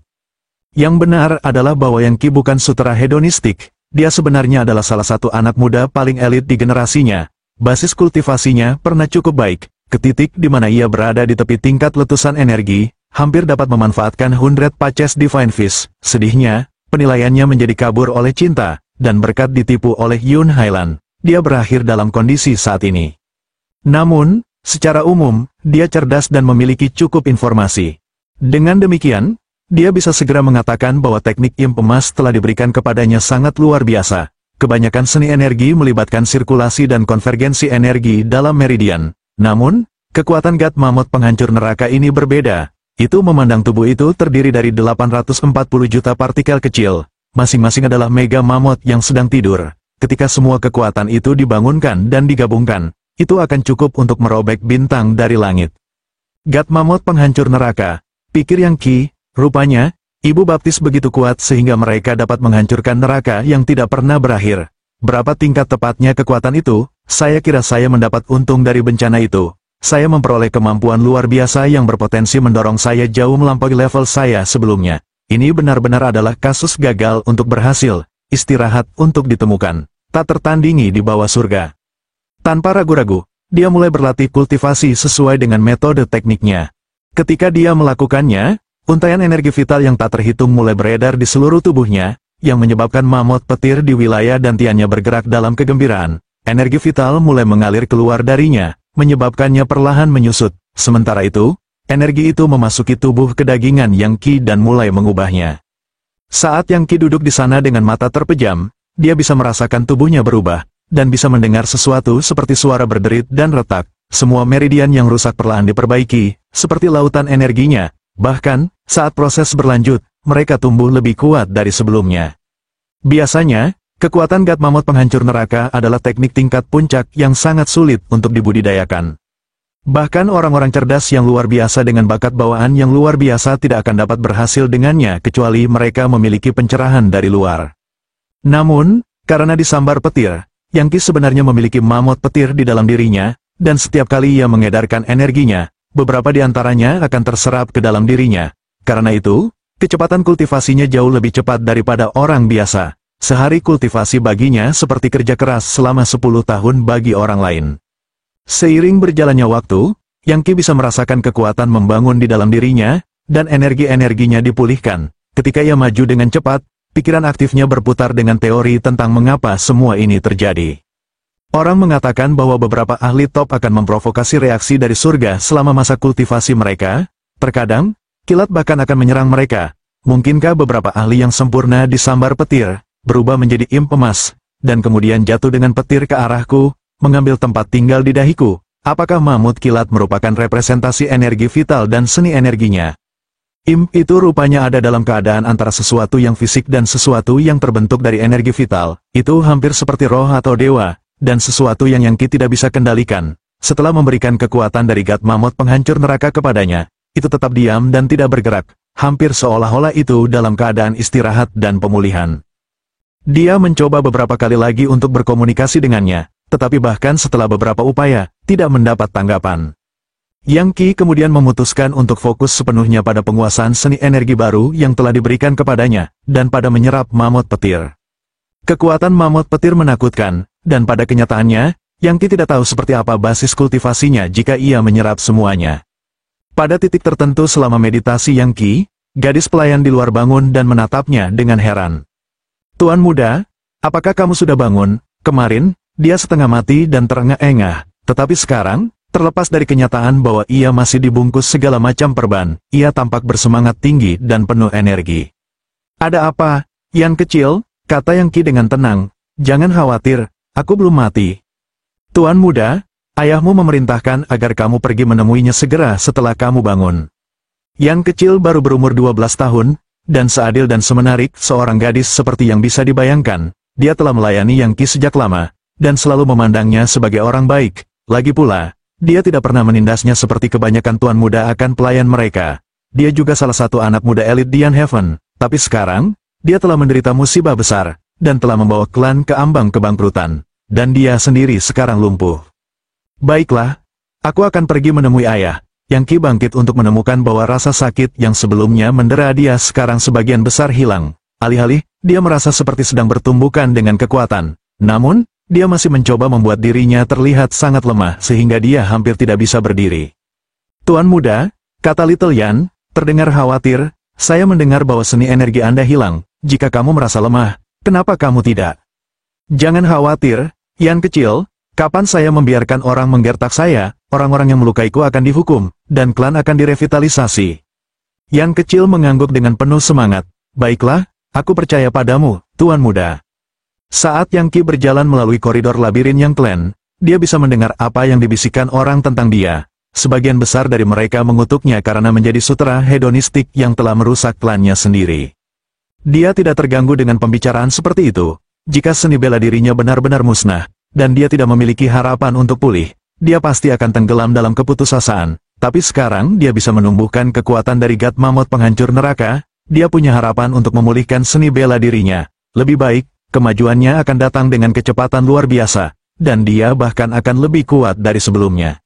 Yang benar adalah bahwa Yang Qi bukan sutera hedonistik, dia sebenarnya adalah salah satu anak muda paling elit di generasinya. Basis kultivasinya pernah cukup baik, ke titik di mana ia berada di tepi tingkat letusan energi, hampir dapat memanfaatkan 100 Patches Divine Fist. Sedihnya, penilaiannya menjadi kabur oleh cinta, dan berkat ditipu oleh Yun Hailan, dia berakhir dalam kondisi saat ini. Namun, secara umum, dia cerdas dan memiliki cukup informasi. Dengan demikian, dia bisa segera mengatakan bahwa teknik imp emas telah diberikan kepadanya sangat luar biasa. Kebanyakan seni energi melibatkan sirkulasi dan konvergensi energi dalam meridian. Namun, kekuatan God Mammoth penghancur neraka ini berbeda. Itu memandang tubuh itu terdiri dari 840 juta partikel kecil. Masing-masing adalah Mega Mammoth yang sedang tidur. Ketika semua kekuatan itu dibangunkan dan digabungkan, itu akan cukup untuk merobek bintang dari langit. God Mammoth penghancur neraka, pikir Yang Qi, rupanya, Ibu Baptis begitu kuat sehingga mereka dapat menghancurkan neraka yang tidak pernah berakhir. Berapa tingkat tepatnya kekuatan itu? Saya kira saya mendapat untung dari bencana itu. Saya memperoleh kemampuan luar biasa yang berpotensi mendorong saya jauh melampaui level saya sebelumnya. Ini benar-benar adalah kasus gagal untuk berhasil, istirahat untuk ditemukan, tak tertandingi di bawah surga. Tanpa ragu-ragu, dia mulai berlatih kultivasi sesuai dengan metode tekniknya. Ketika dia melakukannya, untaian energi vital yang tak terhitung mulai beredar di seluruh tubuhnya, yang menyebabkan mammoth petir di wilayah dantiannya bergerak dalam kegembiraan. Energi vital mulai mengalir keluar darinya, menyebabkannya perlahan menyusut. Sementara itu, energi itu memasuki tubuh kedagingan Yang Qi dan mulai mengubahnya. Saat Yang Qi duduk di sana dengan mata terpejam, dia bisa merasakan tubuhnya berubah, dan bisa mendengar sesuatu seperti suara berderit dan retak. Semua meridian yang rusak perlahan diperbaiki, seperti lautan energinya. Bahkan, saat proses berlanjut, mereka tumbuh lebih kuat dari sebelumnya. Biasanya, kekuatan God Mammoth penghancur neraka adalah teknik tingkat puncak yang sangat sulit untuk dibudidayakan. Bahkan orang-orang cerdas yang luar biasa dengan bakat bawaan yang luar biasa tidak akan dapat berhasil dengannya kecuali mereka memiliki pencerahan dari luar. Namun, karena disambar petir, Yang Qi sebenarnya memiliki mammoth petir di dalam dirinya, dan setiap kali ia mengedarkan energinya, beberapa di antaranya akan terserap ke dalam dirinya. Karena itu, kecepatan kultivasinya jauh lebih cepat daripada orang biasa. Sehari kultivasi baginya seperti kerja keras selama 10 tahun bagi orang lain. Seiring berjalannya waktu, Yang Qi bisa merasakan kekuatan membangun di dalam dirinya, dan energi-energinya dipulihkan. Ketika ia maju dengan cepat, pikiran aktifnya berputar dengan teori tentang mengapa semua ini terjadi. Orang mengatakan bahwa beberapa ahli top akan memprovokasi reaksi dari surga selama masa kultivasi mereka. Terkadang, kilat bahkan akan menyerang mereka. Mungkinkah beberapa ahli yang sempurna disambar petir, berubah menjadi imp emas, dan kemudian jatuh dengan petir ke arahku, mengambil tempat tinggal di dahiku? Apakah mamut kilat merupakan representasi energi vital dan seni energinya? Imp itu rupanya ada dalam keadaan antara sesuatu yang fisik dan sesuatu yang terbentuk dari energi vital. Itu hampir seperti roh atau dewa, dan sesuatu yang Yang Qi tidak bisa kendalikan. Setelah memberikan kekuatan dari God Mammoth penghancur neraka kepadanya, itu tetap diam dan tidak bergerak, hampir seolah-olah itu dalam keadaan istirahat dan pemulihan. Dia mencoba beberapa kali lagi untuk berkomunikasi dengannya, tetapi bahkan setelah beberapa upaya, tidak mendapat tanggapan. Yang Qi kemudian memutuskan untuk fokus sepenuhnya pada penguasaan seni energi baru yang telah diberikan kepadanya, dan pada menyerap mamut petir. Kekuatan mamut petir menakutkan, dan pada kenyataannya, Yang Qi tidak tahu seperti apa basis kultivasinya jika ia menyerap semuanya. Pada titik tertentu selama meditasi Yang Qi, gadis pelayan di luar bangun dan menatapnya dengan heran. "Tuan muda, apakah kamu sudah bangun? Kemarin, dia setengah mati dan terengah-engah, tetapi sekarang, terlepas dari kenyataan bahwa ia masih dibungkus segala macam perban, ia tampak bersemangat tinggi dan penuh energi." "Ada apa, Yan kecil?" kata Yang Qi dengan tenang. "Jangan khawatir, aku belum mati. Tuan muda, ayahmu memerintahkan agar kamu pergi menemuinya segera setelah kamu bangun." Yang kecil baru berumur 12 tahun, dan seadil dan semenarik seorang gadis seperti yang bisa dibayangkan, dia telah melayani Yang Qi sejak lama, dan selalu memandangnya sebagai orang baik. Lagi pula, dia tidak pernah menindasnya seperti kebanyakan tuan muda akan pelayan mereka. Dia juga salah satu anak muda elit Dian Heaven, tapi sekarang, dia telah menderita musibah besar, dan telah membawa klan ke ambang kebangkrutan, dan dia sendiri sekarang lumpuh. "Baiklah, aku akan pergi menemui ayah." Yang Qi bangkit untuk menemukan bahwa rasa sakit yang sebelumnya mendera dia sekarang sebagian besar hilang. Alih-alih, dia merasa seperti sedang bertumbukan dengan kekuatan. Namun, dia masih mencoba membuat dirinya terlihat sangat lemah sehingga dia hampir tidak bisa berdiri. "Tuan muda," kata Little Yan, terdengar khawatir, "saya mendengar bahwa seni energi Anda hilang. Jika kamu merasa lemah, kenapa kamu tidak?" "Jangan khawatir, Yan kecil, kapan saya membiarkan orang menggertak saya, orang-orang yang melukaiku akan dihukum, dan klan akan direvitalisasi." Yan kecil mengangguk dengan penuh semangat. "Baiklah, aku percaya padamu, Tuan muda." Saat Yang Qi berjalan melalui koridor labirin yang klan, dia bisa mendengar apa yang dibisikkan orang tentang dia. Sebagian besar dari mereka mengutuknya karena menjadi sutera hedonistik yang telah merusak klannya sendiri. Dia tidak terganggu dengan pembicaraan seperti itu. Jika seni bela dirinya benar-benar musnah, dan dia tidak memiliki harapan untuk pulih, dia pasti akan tenggelam dalam keputusasaan. Tapi sekarang dia bisa menumbuhkan kekuatan dari God Mammoth penghancur neraka, dia punya harapan untuk memulihkan seni bela dirinya. Lebih baik, kemajuannya akan datang dengan kecepatan luar biasa, dan dia bahkan akan lebih kuat dari sebelumnya.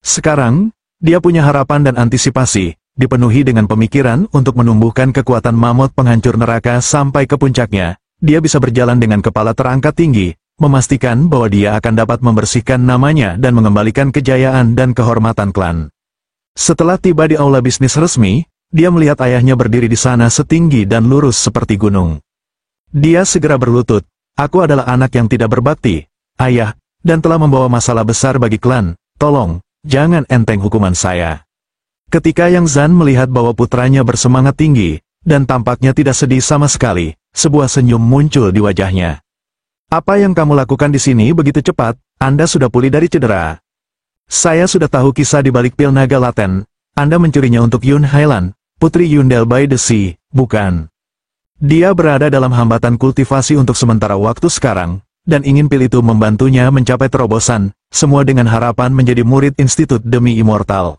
Sekarang, dia punya harapan dan antisipasi, dipenuhi dengan pemikiran untuk menumbuhkan kekuatan mamut penghancur neraka sampai ke puncaknya. Dia bisa berjalan dengan kepala terangkat tinggi, memastikan bahwa dia akan dapat membersihkan namanya dan mengembalikan kejayaan dan kehormatan klan. Setelah tiba di aula bisnis resmi, dia melihat ayahnya berdiri di sana setinggi dan lurus seperti gunung. Dia segera berlutut, "Aku adalah anak yang tidak berbakti, ayah, dan telah membawa masalah besar bagi klan. Tolong, jangan enteng hukuman saya." Ketika Yang Zan melihat bahwa putranya bersemangat tinggi, dan tampaknya tidak sedih sama sekali, sebuah senyum muncul di wajahnya. "Apa yang kamu lakukan di sini begitu cepat? Anda sudah pulih dari cedera." "Saya sudah tahu kisah di balik pil naga laten. Anda mencurinya untuk Yun Hailan, putri Yundel by the Sea, bukan? Dia berada dalam hambatan kultivasi untuk sementara waktu sekarang, dan ingin pil itu membantunya mencapai terobosan, semua dengan harapan menjadi murid Institut Demi Immortal.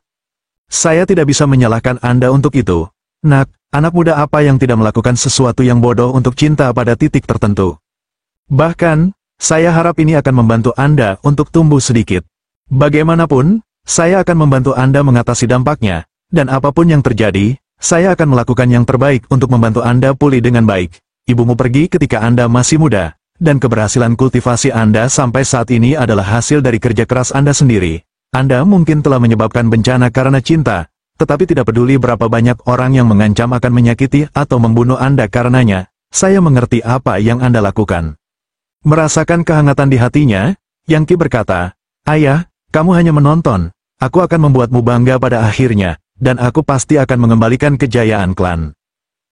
Saya tidak bisa menyalahkan Anda untuk itu. Nak, anak muda apa yang tidak melakukan sesuatu yang bodoh untuk cinta pada titik tertentu? Bahkan, saya harap ini akan membantu Anda untuk tumbuh sedikit. Bagaimanapun, saya akan membantu Anda mengatasi dampaknya, dan apapun yang terjadi, saya akan melakukan yang terbaik untuk membantu Anda pulih dengan baik. Ibumu pergi ketika Anda masih muda, dan keberhasilan kultivasi Anda sampai saat ini adalah hasil dari kerja keras Anda sendiri. Anda mungkin telah menyebabkan bencana karena cinta, tetapi tidak peduli berapa banyak orang yang mengancam akan menyakiti atau membunuh Anda karenanya, saya mengerti apa yang Anda lakukan. Merasakan kehangatan di hatinya, Yang Qi berkata, "Ayah, kamu hanya menonton. Aku akan membuatmu bangga pada akhirnya, dan aku pasti akan mengembalikan kejayaan klan."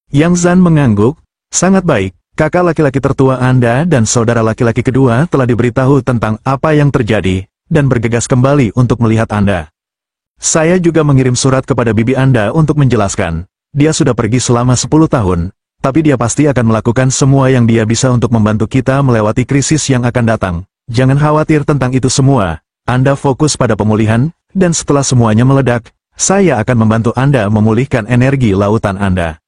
Yang Zhan mengangguk, "Sangat baik, kakak laki-laki tertua Anda dan saudara laki-laki kedua telah diberitahu tentang apa yang terjadi, dan bergegas kembali untuk melihat Anda. Saya juga mengirim surat kepada bibi Anda untuk menjelaskan. Dia sudah pergi selama 10 tahun, tapi dia pasti akan melakukan semua yang dia bisa untuk membantu kita melewati krisis yang akan datang. Jangan khawatir tentang itu semua, Anda fokus pada pemulihan, dan setelah semuanya meledak, saya akan membantu Anda memulihkan energi lautan Anda."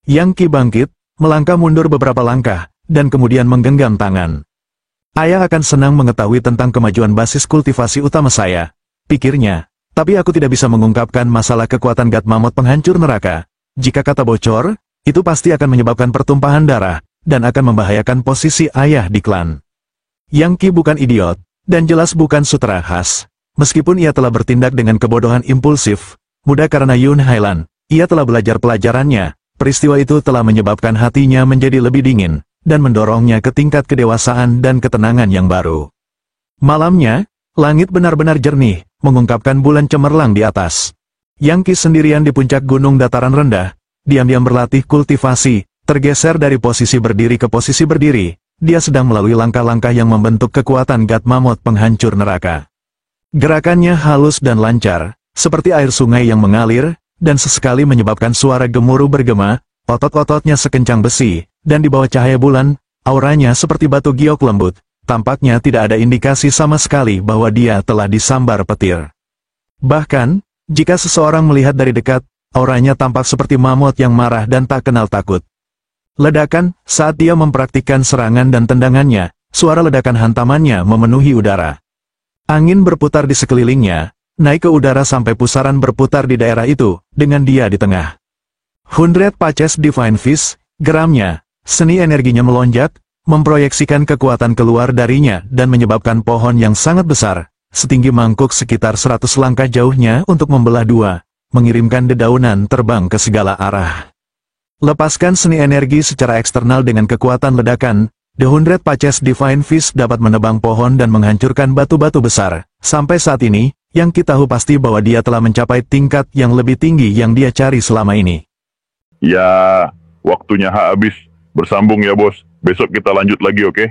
Yang Qi bangkit, melangkah mundur beberapa langkah, dan kemudian menggenggam tangan. "Ayah akan senang mengetahui tentang kemajuan basis kultivasi utama saya," pikirnya, "tapi aku tidak bisa mengungkapkan masalah kekuatan God Mammoth penghancur neraka. Jika kata bocor, itu pasti akan menyebabkan pertumpahan darah, dan akan membahayakan posisi ayah di klan." Yang Qi bukan idiot, dan jelas bukan sutera khas. Meskipun ia telah bertindak dengan kebodohan impulsif, mudah karena Yun Hailan, ia telah belajar pelajarannya. Peristiwa itu telah menyebabkan hatinya menjadi lebih dingin, dan mendorongnya ke tingkat kedewasaan dan ketenangan yang baru. Malamnya, langit benar-benar jernih, mengungkapkan bulan cemerlang di atas. Yang Qi sendirian di puncak gunung dataran rendah, diam-diam berlatih kultivasi, tergeser dari posisi berdiri ke posisi berdiri. Dia sedang melalui langkah-langkah yang membentuk kekuatan God Mammoth penghancur neraka. Gerakannya halus dan lancar, seperti air sungai yang mengalir, dan sesekali menyebabkan suara gemuruh bergema. Otot-ototnya sekencang besi, dan di bawah cahaya bulan, auranya seperti batu giok lembut. Tampaknya tidak ada indikasi sama sekali bahwa dia telah disambar petir. Bahkan, jika seseorang melihat dari dekat, auranya tampak seperti mamut yang marah dan tak kenal takut. Ledakan, saat dia mempraktikkan serangan dan tendangannya, suara ledakan hantamannya memenuhi udara. Angin berputar di sekelilingnya, naik ke udara sampai pusaran berputar di daerah itu, dengan dia di tengah. 100 Patches Divine Fist, geramnya, seni energinya melonjak, memproyeksikan kekuatan keluar darinya dan menyebabkan pohon yang sangat besar, setinggi mangkuk sekitar 100 langkah jauhnya untuk membelah dua, mengirimkan dedaunan terbang ke segala arah. Lepaskan seni energi secara eksternal dengan kekuatan ledakan, The 100 Patches Divine Fist dapat menebang pohon dan menghancurkan batu-batu besar. Sampai saat ini, Yang Qi tahu pasti bahwa dia telah mencapai tingkat yang lebih tinggi yang dia cari selama ini. Ya, waktunya habis. Bersambung ya bos. Besok kita lanjut lagi, oke?